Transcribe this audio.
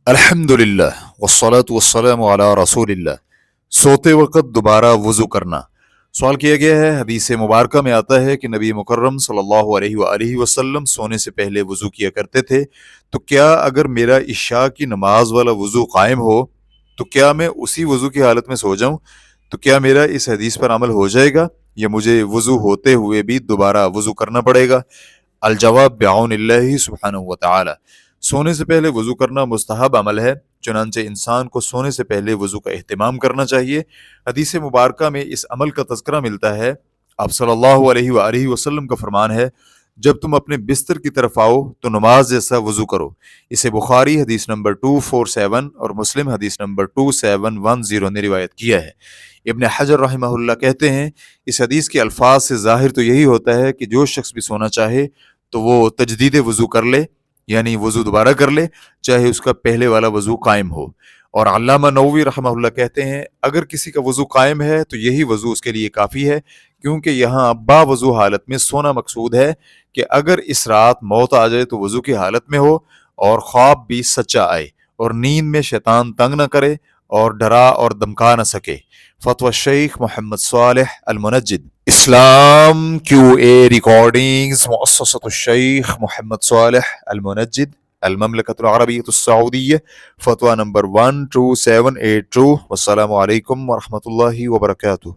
الحمدللہ والصلاة والسلام علی رسول اللہ۔ سوتے وقت دوبارہ وضو کرنا۔ سوال کیا گیا ہے، حدیث مبارکہ میں آتا ہے کہ نبی مکرم صلی اللہ علیہ وآلہ وسلم سونے سے پہلے وضو کیا کرتے تھے، تو کیا اگر میرا عشاء کی نماز والا وضو قائم ہو تو کیا میں اسی وضو کی حالت میں سو جاؤں؟ تو کیا میرا اس حدیث پر عمل ہو جائے گا یا مجھے وضو ہوتے ہوئے بھی دوبارہ وضو کرنا پڑے گا؟ الجواب بعون اللہ سبحانہ وتعالی۔ سونے سے پہلے وضو کرنا مستحب عمل ہے، چنانچہ انسان کو سونے سے پہلے وضو کا اہتمام کرنا چاہیے۔ حدیث مبارکہ میں اس عمل کا تذکرہ ملتا ہے۔ آپ صلی اللہ علیہ وآلہ وسلم کا فرمان ہے، جب تم اپنے بستر کی طرف آؤ تو نماز جیسا وضو کرو۔ اسے بخاری حدیث نمبر 247 اور مسلم حدیث نمبر 2710 نے روایت کیا ہے۔ ابن حجر رحمہ اللہ کہتے ہیں، اس حدیث کے الفاظ سے ظاہر تو یہی ہوتا ہے کہ جو شخص بھی سونا چاہے تو وہ تجدید وضو کر لے، یعنی وضو دوبارہ کر لے، چاہے اس کا پہلے والا وضو قائم ہو۔ اور علامہ نووی رحمہ اللہ کہتے ہیں، اگر کسی کا وضو قائم ہے تو یہی وضو اس کے لیے کافی ہے، کیونکہ یہاں با وضو حالت میں سونا مقصود ہے کہ اگر اس رات موت آ جائے تو وضو کی حالت میں ہو اور خواب بھی سچا آئے اور نیند میں شیطان تنگ نہ کرے اور ڈرا اور دمکا نہ سکے۔ فتوی شیخ محمد صالح المنجد۔ اسلام کیو اے ریکارڈنگز، مؤسسۃ الشیخ محمد صالح المنجد، المملکۃ العربیۃ السعودیہ، فتویٰ نمبر 12782۔ والسلام علیکم ورحمۃ اللہ وبرکاتہ۔